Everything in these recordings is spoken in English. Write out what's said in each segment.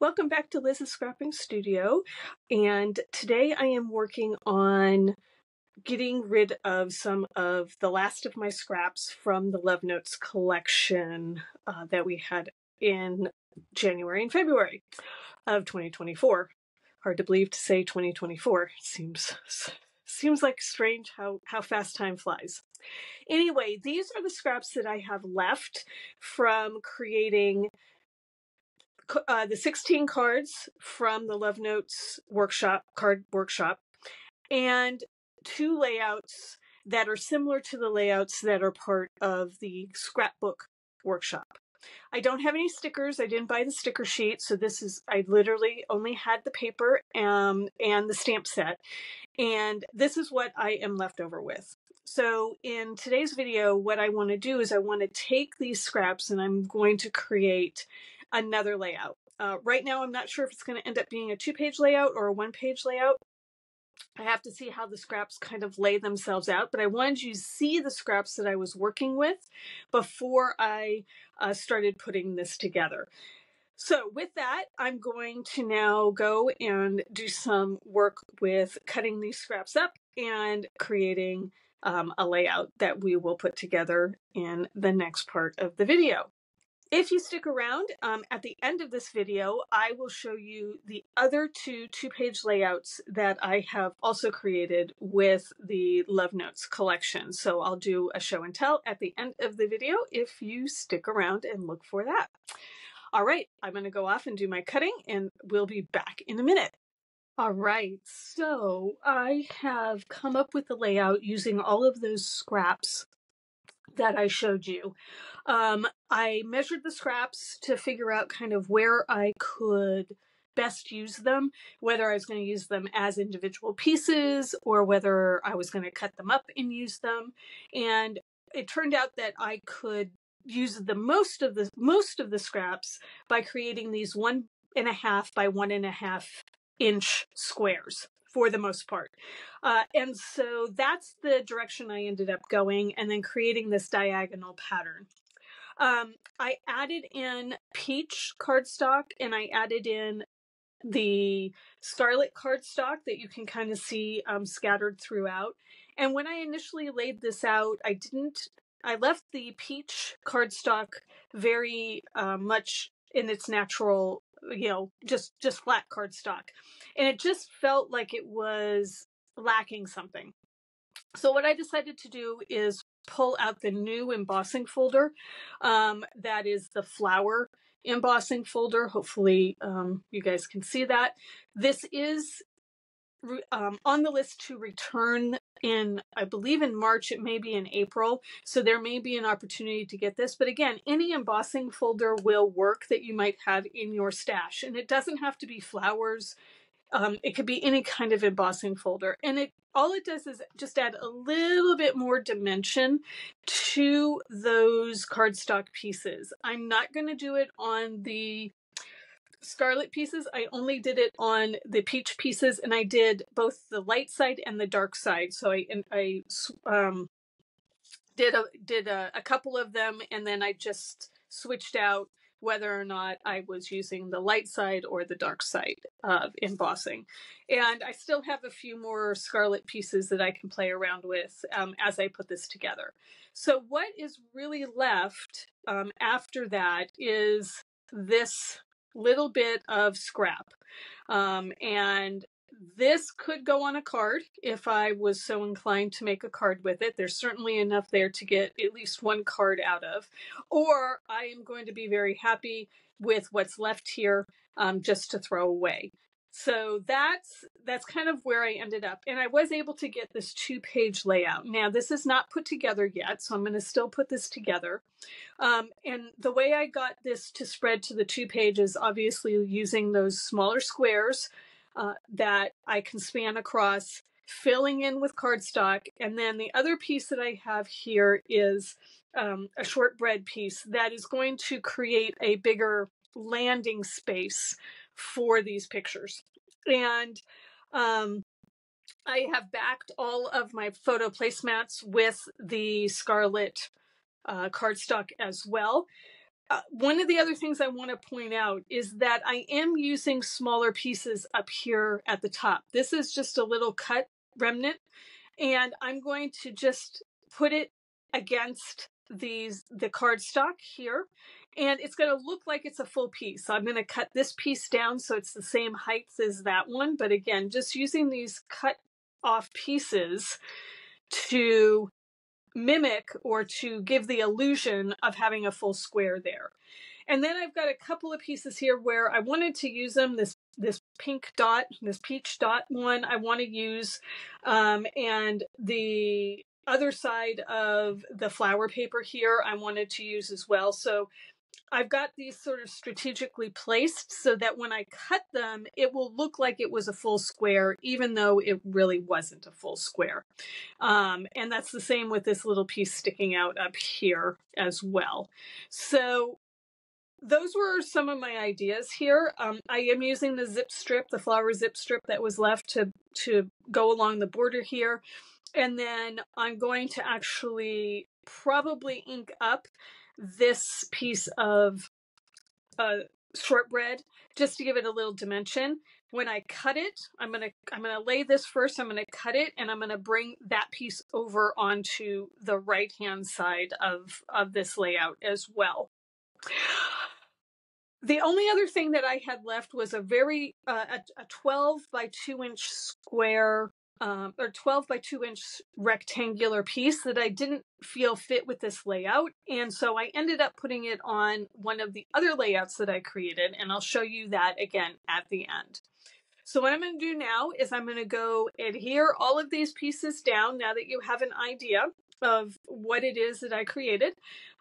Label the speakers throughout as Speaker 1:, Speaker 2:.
Speaker 1: Welcome back to Liz's Scrapping Studio, and today I am working on getting rid of some of the last of my scraps from the Love Notes collection that we had in January and February of 2024. Hard to believe to say 2024. Seems like strange how fast time flies. Anyway, these are the scraps that I have left from creating the 16 cards from the Love Notes card workshop, and two layouts that are similar to the layouts that are part of the scrapbook workshop. I don't have any stickers. I didn't buy the sticker sheet, so I literally only had the paper and the stamp set, and this is what I am left over with. So in today's video, what I want to do is I want to take these scraps and I'm going to create another layout. Right now, I'm not sure if it's going to end up being a 2-page layout or a 1-page layout. I have to see how the scraps kind of lay themselves out, but I wanted you to see the scraps that I was working with before I started putting this together. So with that, I'm going to now go and do some work with cutting these scraps up and creating a layout that we will put together in the next part of the video. If you stick around, at the end of this video, I will show you the other two-page layouts that I have also created with the Love Notes collection. So I'll do a show and tell at the end of the video if you stick around and look for that. All right, I'm going to go off and do my cutting and we'll be back in a minute. All right, so I have come up with the layout using all of those scraps that I showed you. I measured the scraps to figure out kind of where I could best use them, whether I was going to use them as individual pieces or whether I was going to cut them up and use them. And it turned out that I could use the most of the scraps by creating these 1.5 by 1.5 inch squares for the most part. And so that's the direction I ended up going, and then creating this diagonal pattern. I added in peach cardstock and I added in the scarlet cardstock that you can kind of see scattered throughout. And when I initially laid this out, I left the peach cardstock very much in its natural, just flat cardstock. And it just felt like it was lacking something. So what I decided to do is pull out the new embossing folder. That is the flower embossing folder. Hopefully you guys can see that. This is on the list to return in, I believe in March, it may be in April. So there may be an opportunity to get this. But again, any embossing folder will work that you might have in your stash. And it doesn't have to be flowers. It could be any kind of embossing folder. And all it does is just add a little bit more dimension to those cardstock pieces. I'm not going to do it on the scarlet pieces. I only did it on the peach pieces, and I did both the light side and the dark side. So I did a couple of them, and then I just switched out whether or not I was using the light side or the dark side of embossing. And I still have a few more scarlet pieces that I can play around with as I put this together. So what is really left after that is this little bit of scrap. And this could go on a card if I was so inclined to make a card with it. There's certainly enough there to get at least one card out of. Or I am going to be very happy with what's left here just to throw away. So that's kind of where I ended up. And I was able to get this 2-page layout. Now, this is not put together yet, so I'm going to still put this together. And the way I got this to spread to the 2 pages, obviously using those smaller squares that I can span across, filling in with cardstock. And then the other piece that I have here is a shortbread piece that is going to create a bigger landing space for these pictures. And I have backed all of my photo placemats with the scarlet cardstock as well. one of the other things I want to point out is that I am using smaller pieces up here at the top. This is just a little cut remnant, and I'm going to just put it against the cardstock here, and it's going to look like it's a full piece. So I'm going to cut this piece down so it's the same height as that one, but again, just using these cut off pieces to mimic or to give the illusion of having a full square there. And then I've got a couple of pieces here where I wanted to use them. This pink dot, this peach dot one I want to use, and the other side of the flower paper here I wanted to use as well. So I've got these sort of strategically placed so that when I cut them, it will look like it was a full square, even though it really wasn't a full square. And that's the same with this little piece sticking out up here as well. So those were some of my ideas here. I am using the zip strip, the flower zip strip that was left to go along the border here. And then I'm going to actually probably ink up this piece of shortbread just to give it a little dimension. When I cut it, I'm gonna lay this first. I'm gonna cut it, and I'm gonna bring that piece over onto the right hand side of this layout as well. The only other thing that I had left was a very a 12 by 2 inch square or 12 by 2 inch rectangular piece that I didn't feel fit with this layout, and so I ended up putting it on one of the other layouts that I created, and I'll show you that again at the end. So what I'm going to do now is I'm going to go adhere all of these pieces down now that you have an idea of what it is that I created,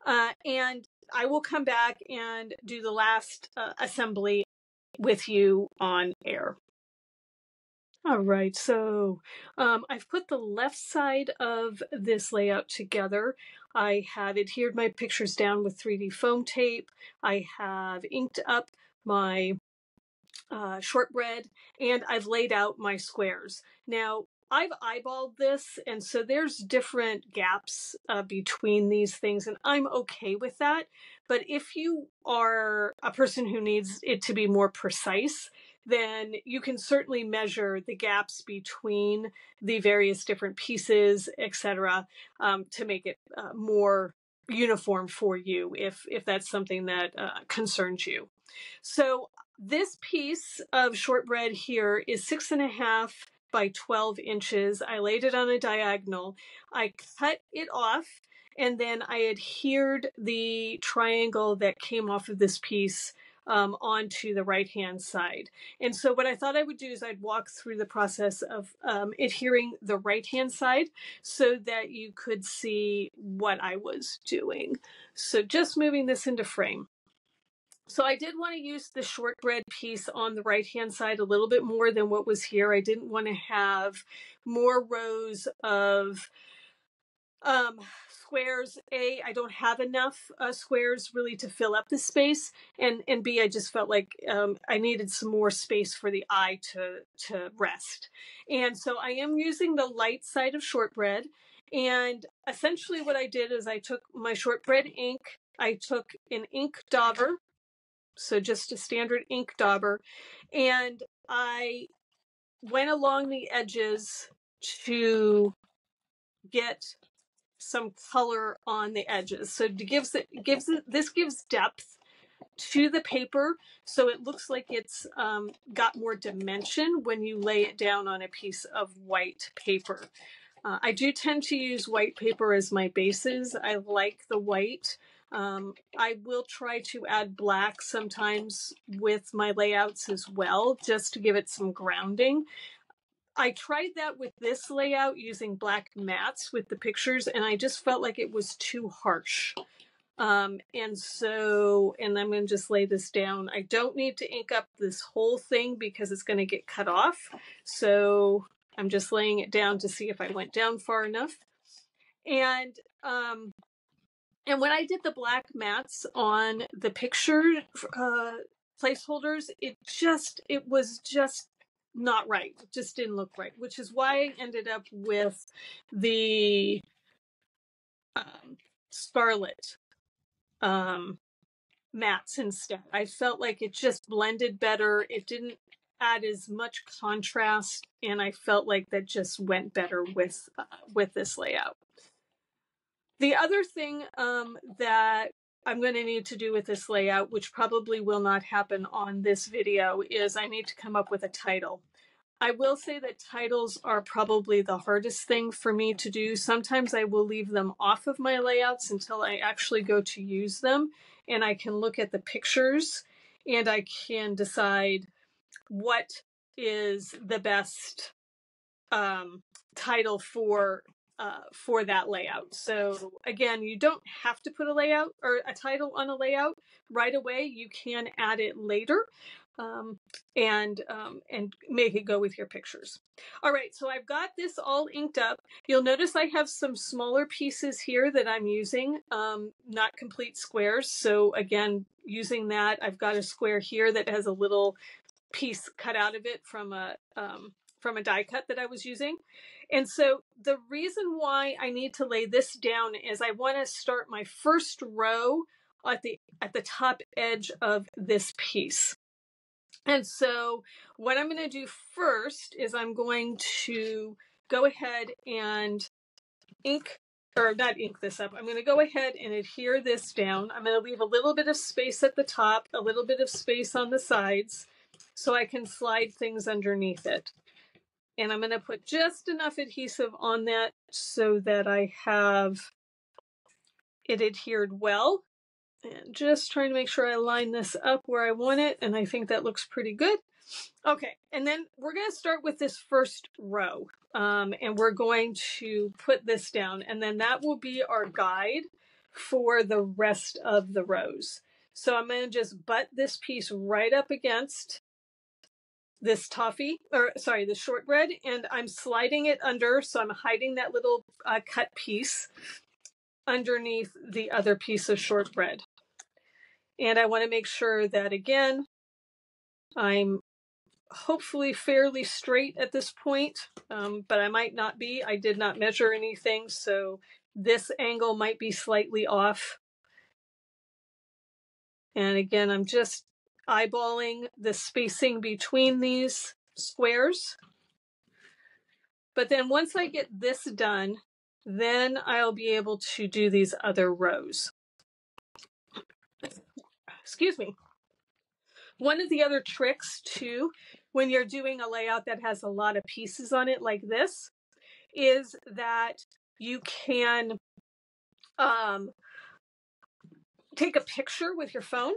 Speaker 1: and I will come back and do the last assembly with you on air. All right, so I've put the left side of this layout together. I have adhered my pictures down with 3D foam tape. I have inked up my shortbread, and I've laid out my squares. Now, I've eyeballed this, and so there's different gaps between these things, and I'm okay with that. But if you are a person who needs it to be more precise, then you can certainly measure the gaps between the various different pieces, etc., to make it more uniform for you if that's something that concerns you. So this piece of shortbread here is 6.5 by 12 inches. I laid it on a diagonal. I cut it off, and then I adhered the triangle that came off of this piece onto the right-hand side. And so what I thought I would do is I'd walk through the process of adhering the right-hand side so that you could see what I was doing. So just moving this into frame. So I did want to use the shortbread piece on the right-hand side a little bit more than what was here. I didn't want to have more rows of squares. A, I don't have enough squares really to fill up the space, and B, I just felt like I needed some more space for the eye to rest. And so I am using the light side of shortbread, and essentially what I did is I took my shortbread ink, I took an ink dauber, so just a standard ink dauber, and I went along the edges to get some color on the edges. So this gives depth to the paper, so it looks like it's got more dimension when you lay it down on a piece of white paper. I do tend to use white paper as my bases. I like the white. I will try to add black sometimes with my layouts as well, just to give it some grounding. I tried that with this layout using black mats with the pictures, and I just felt like it was too harsh. And I'm going to just lay this down. I don't need to ink up this whole thing because it's going to get cut off. So I'm just laying it down to see if I went down far enough. And when I did the black mats on the picture placeholders, it was just not right. It just didn't look right, which is why I ended up with the scarlet mats instead. I felt like it just blended better. It didn't add as much contrast, and I felt like that just went better with this layout. The other thing that I'm going to need to do with this layout, which probably will not happen on this video, is I need to come up with a title. I will say that titles are probably the hardest thing for me to do. Sometimes I will leave them off of my layouts until I actually go to use them, and I can look at the pictures and I can decide what is the best title for that layout. So again, you don't have to put a layout or a title on a layout right away. You can add it later. And make it go with your pictures. All right, so I've got this all inked up. You'll notice I have some smaller pieces here that I'm using, not complete squares. So again, using that, I've got a square here that has a little piece cut out of it from a die cut that I was using. And so the reason why I need to lay this down is I want to start my first row at the top edge of this piece. And so what I'm going to do first is I'm going to go ahead and not ink this up. I'm going to go ahead and adhere this down. I'm going to leave a little bit of space at the top, a little bit of space on the sides, so I can slide things underneath it. And I'm going to put just enough adhesive on that so that I have it adhered well. And just trying to make sure I line this up where I want it, and I think that looks pretty good. Okay, and then we're going to start with this first row, and we're going to put this down, and then that will be our guide for the rest of the rows. So I'm going to just butt this piece right up against this the shortbread, and I'm sliding it under, so I'm hiding that little cut piece underneath the other piece of shortbread. And I want to make sure that, again, I'm hopefully fairly straight at this point, but I might not be. I did not measure anything, so this angle might be slightly off. And again, I'm just eyeballing the spacing between these squares. But then once I get this done, then I'll be able to do these other rows. Excuse me. One of the other tricks too, when you're doing a layout that has a lot of pieces on it like this, is that you can take a picture with your phone,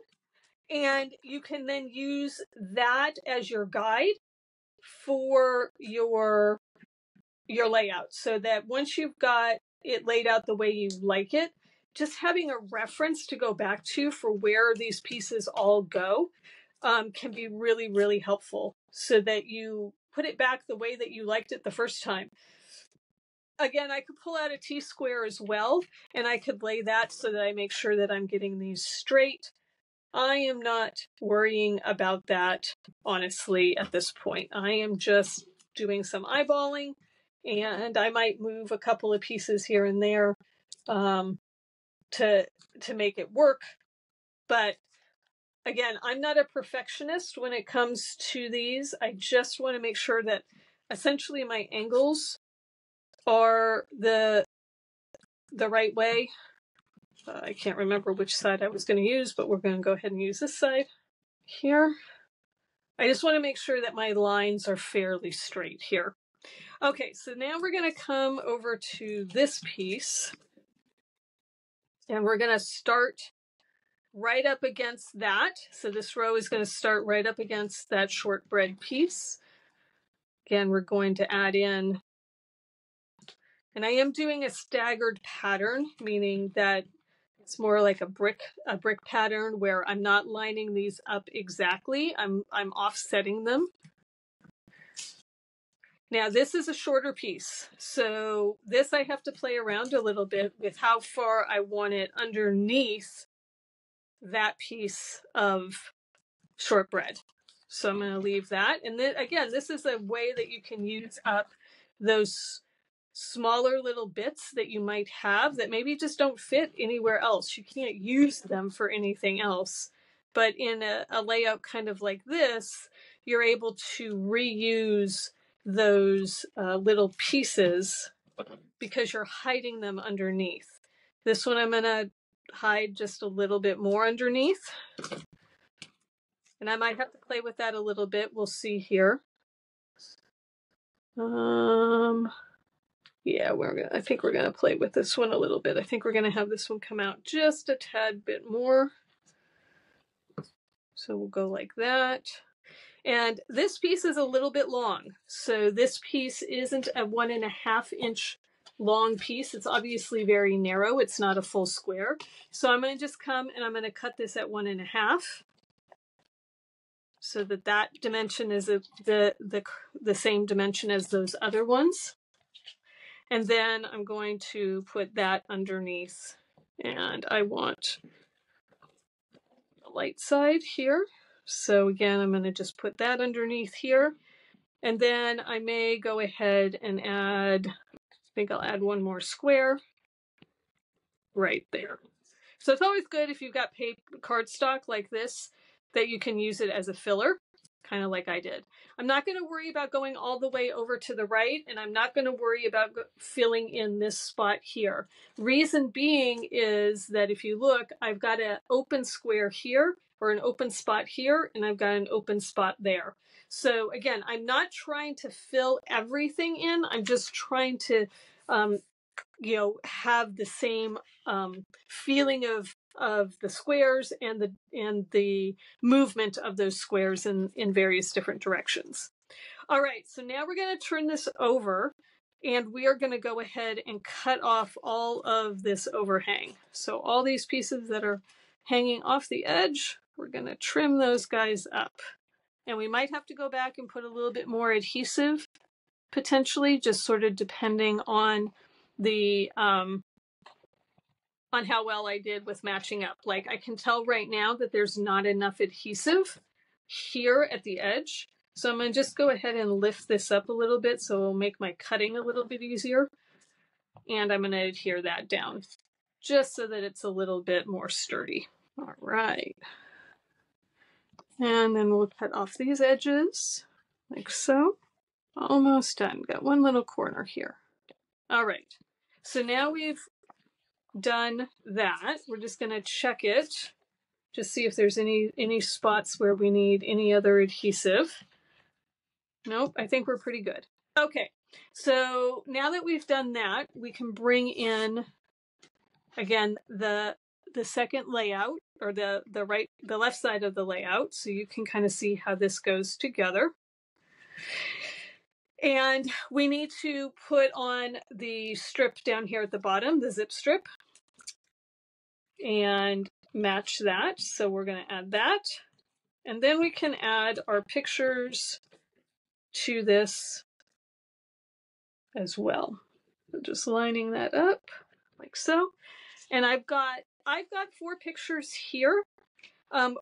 Speaker 1: and you can then use that as your guide for your layout, so that once you've got it laid out the way you like it, just having a reference to go back to for where these pieces all go can be really, really helpful, so that you put it back the way that you liked it the first time. Again, I could pull out a T-square as well, and I could lay that so that I make sure that I'm getting these straight. I am not worrying about that, honestly, at this point. I am just doing some eyeballing, and I might move a couple of pieces here and there to make it work. But again, I'm not a perfectionist when it comes to these. I just want to make sure that essentially my angles are the right way. I can't remember which side I was going to use, but we're going to go ahead and use this side here. I just want to make sure that my lines are fairly straight here. Okay, so now we're going to come over to this piece, and we're going to start right up against that. So this row is going to start right up against that shortbread piece. Again, we're going to add in, and I am doing a staggered pattern, meaning that it's more like a brick pattern where I'm not lining these up exactly. I'm offsetting them. Now this is a shorter piece, so this I have to play around a little bit with how far I want it underneath that piece of shortbread. So I'm going to leave that. And then again, this is a way that you can use up those smaller little bits that you might have that maybe just don't fit anywhere else. You can't use them for anything else. But in a layout kind of like this, you're able to reuse those little pieces because you're hiding them underneath. This one I'm going to hide just a little bit more underneath. And I might have to play with that a little bit. We'll see here. Yeah, I think we're gonna play with this one a little bit. I think we're gonna have this one come out just a tad bit more. So we'll go like that. And this piece is a little bit long. So this piece isn't a 1.5 inch long piece. It's obviously very narrow. It's not a full square. So I'm gonna just come and I'm gonna cut this at 1.5. So that dimension is the same dimension as those other ones. And then I'm going to put that underneath. And I want the light side here. So again, I'm going to just put that underneath here. And then I may go ahead and add, I think I'll add one more square right there. So it's always good if you've got cardstock like this, that you can use it as a filler, kind of like I did. I'm not going to worry about going all the way over to the right, and I'm not going to worry about filling in this spot here. Reason being is that if you look, I've got an open square here, or an open spot here, and I've got an open spot there. So again, I'm not trying to fill everything in. I'm just trying to have the same feeling of the squares and the movement of those squares in various different directions. All right, so now we're going to turn this over and we are going to go ahead and cut off all of this overhang. So all these pieces that are hanging off the edge, we're going to trim those guys up. And we might have to go back and put a little bit more adhesive, potentially, just sort of depending on the on how well I did with matching up. Like I can tell right now that there's not enough adhesive here at the edge. So I'm going to just go ahead and lift this up a little bit so it'll make my cutting a little bit easier. And I'm going to adhere that down just so that it's a little bit more sturdy. All right. And then we'll cut off these edges like so. Almost done. Got one little corner here. All right. So now we've done that. We're just going to check it, just see if there's any spots where we need any other adhesive. Nope, I think we're pretty good. Okay, so now that we've done that, we can bring in, again, the second layout, or the left side of the layout, so you can kind of see how this goes together. And we need to put on the strip down here at the bottom, the zip strip, and match that. So we're going to add that. And then we can add our pictures to this as well. So just lining that up like so. And I've got 4 pictures here.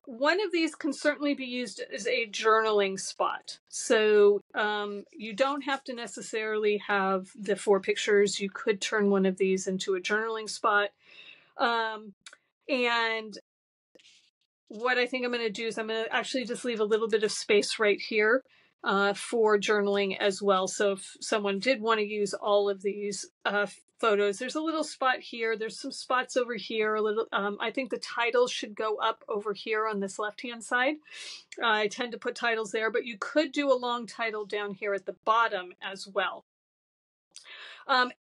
Speaker 1: One of these can certainly be used as a journaling spot. So you don't have to necessarily have the 4 pictures. You could turn one of these into a journaling spot. And what I think I'm going to do is I'm going to actually just leave a little bit of space right here for journaling as well. So if someone did want to use all of these photos, there's a little spot here. There's some spots over here. A little. I think the titles should go up over here on this left-hand side. I tend to put titles there, but you could do a long title down here at the bottom as well.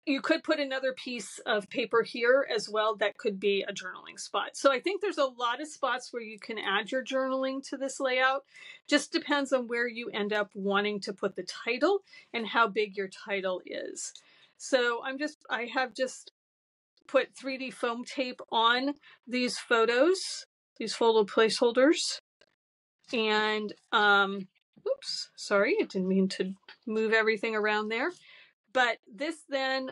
Speaker 1: You could put another piece of paper here as well. That could be a journaling spot. So I think there's a lot of spots where you can add your journaling to this layout. Just depends on where you end up wanting to put the title and how big your title is. So I have just put 3D foam tape on these photos, these photo placeholders. And, oops, sorry, I didn't mean to move everything around there. But this then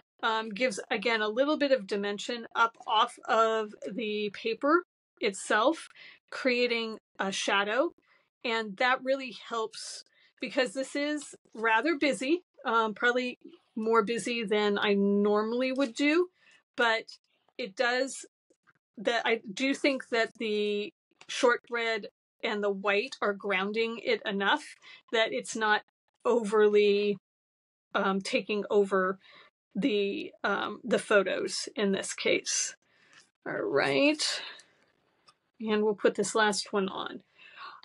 Speaker 1: gives, again, a little bit of dimension up off of the paper itself, creating a shadow. And that really helps because this is rather busy. Probably more busy than I normally would do, but it does that. I do think that the shortbread and the white are grounding it enough that it's not overly taking over the photos in this case. All right. And we'll put this last one on.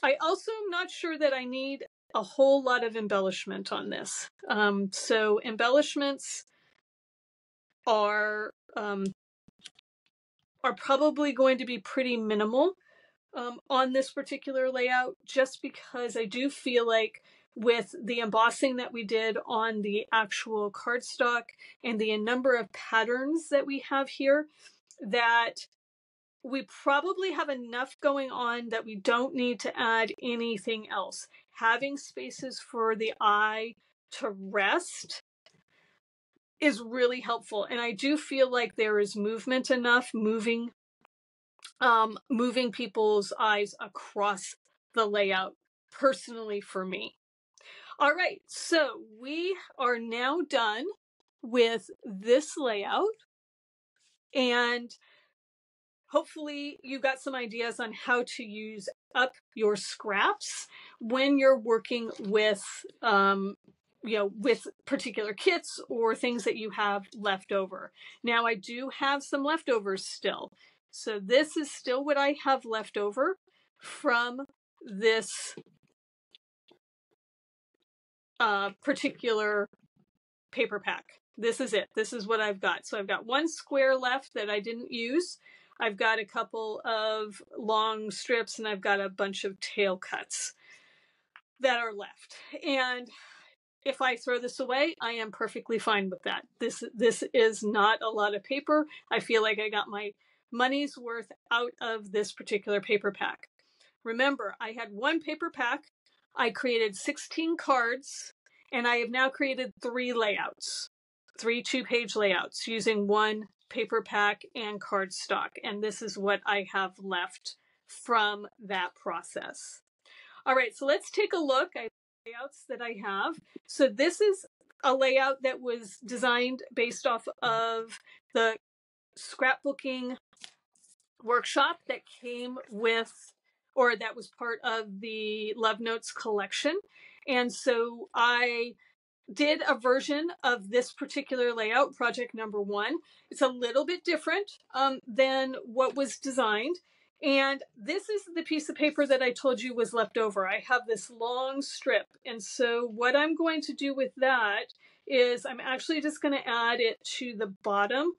Speaker 1: I also am not sure that I need a whole lot of embellishment on this. So embellishments are probably going to be pretty minimal on this particular layout, just because I do feel like with the embossing that we did on the actual cardstock and the number of patterns that we have here, that we probably have enough going on that we don't need to add anything else. Having spaces for the eye to rest is really helpful. And I do feel like there is movement enough, moving people's eyes across the layout, personally for me. All right, so we are now done with this layout, and hopefully you got some ideas on how to use up your scraps when you're working with with particular kits or things that you have left over. Now I do have some leftovers still. So this is still what I have left over from this particular paper pack. This is it. This is what I've got. So I've got one square left that I didn't use. I've got a couple of long strips, and I've got a bunch of tail cuts that are left. And if I throw this away, I am perfectly fine with that. This is not a lot of paper. I feel like I got my money's worth out of this particular paper pack. Remember, I had one paper pack. I created 16 cards, and I have now created 3 layouts, 3 2-page layouts using one paper pack and cardstock. And this is what I have left from that process. All right, so let's take a look at the layouts that I have. So this is a layout that was designed based off of the scrapbooking workshop that came with, or that was part of the Love Notes collection. And so I did a version of this particular layout, project number 1. It's a little bit different than what was designed. And this is the piece of paper that I told you was left over. I have this long strip. And so what I'm going to do with that is I'm actually just going to add it to the bottom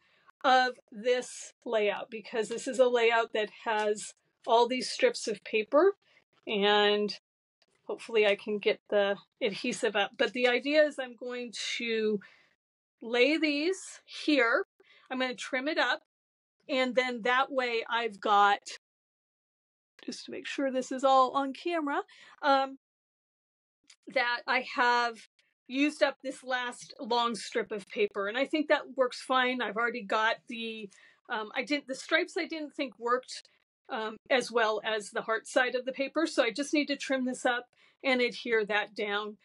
Speaker 1: of this layout, because this is a layout that has all these strips of paper, and hopefully I can get the adhesive up. But the idea is I'm going to lay these here. I'm going to trim it up. And then that way I've got, just to make sure this is all on camera, that I have used up this last long strip of paper. And I think that works fine. I've already got the stripes I didn't think worked as well as the heart side of the paper. So I just need to trim this up and adhere that down.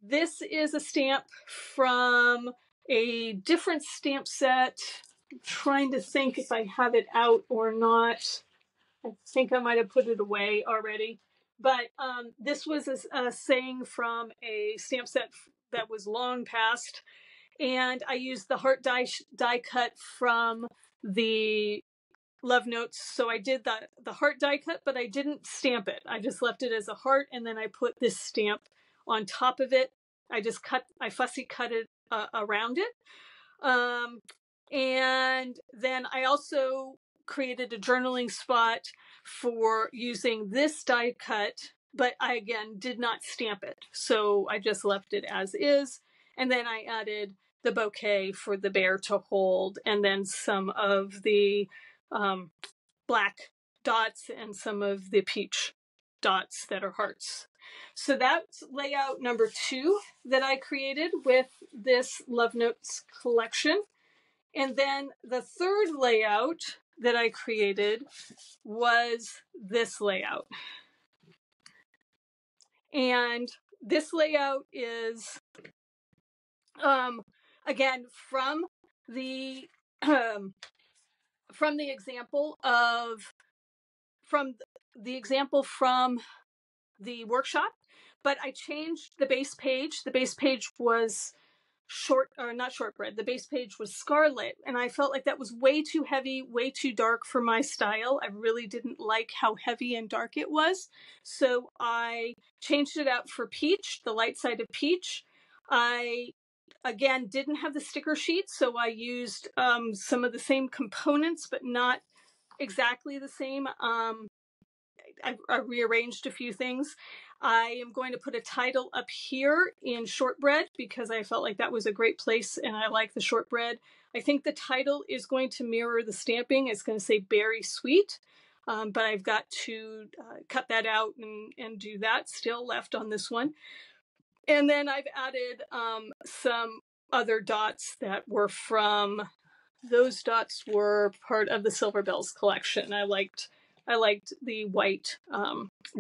Speaker 1: This is a stamp from a different stamp set. I'm trying to think if I have it out or not. I think I might have put it away already. But this was a saying from a stamp set that was long past. And I used the heart die cut from the Love Notes. So I did the heart die cut, but I didn't stamp it. I just left it as a heart, and then I put this stamp on top of it. I fussy cut it around it. And then I also created a journaling spot for using this die cut, but I again did not stamp it. So I just left it as is. And then I added the bouquet for the bear to hold, and then some of the black dots and some of the peach dots that are hearts. So that's layout number 2 that I created with this Love Notes collection. And then the third layout that I created was this layout. And this layout is Again, from the example from the workshop, but I changed the base page. The base page was not shortbread. The base page was scarlet, and I felt like that was way too heavy, way too dark for my style. I really didn't like how heavy and dark it was. So I changed it out for peach, the light side of peach. I, again, didn't have the sticker sheet, so I used some of the same components, but not exactly the same. I rearranged a few things. I am going to put a title up here in shortbread because I felt like that was a great place and I like the shortbread. I think the title is going to mirror the stamping. It's going to say Berry Sweet, but I've got to cut that out and do that. Still left on this one. And then I've added some other dots that were those dots were part of the Silver Bells collection. I liked the white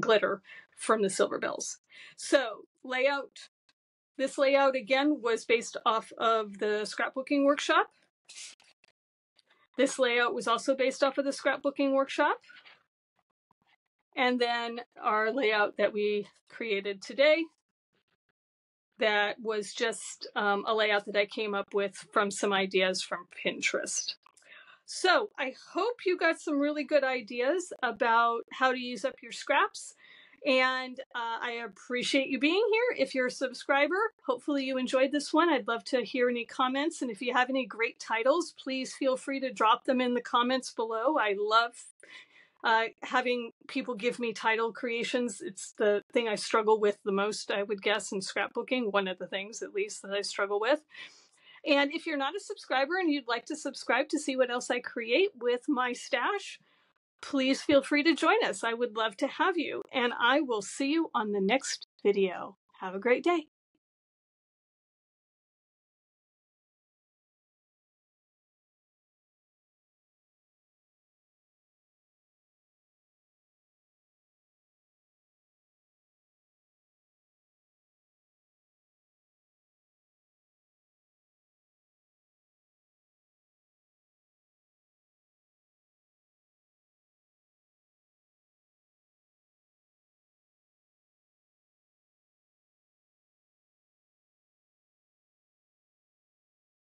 Speaker 1: glitter from the Silver Bells. So this layout again was based off of the scrapbooking workshop. This layout was also based off of the scrapbooking workshop. And then our layout that we created today, that was just a layout that I came up with from some ideas from Pinterest. So I hope you got some really good ideas about how to use up your scraps. And I appreciate you being here. If you're a subscriber, hopefully you enjoyed this one. I'd love to hear any comments. And if you have any great titles, please feel free to drop them in the comments below. I love having people give me title creations. It's the thing I struggle with the most, I would guess, in scrapbooking. One of the things, at least, that I struggle with. And if you're not a subscriber and you'd like to subscribe to see what else I create with my stash, please feel free to join us. I would love to have you. And I will see you on the next video. Have a great day.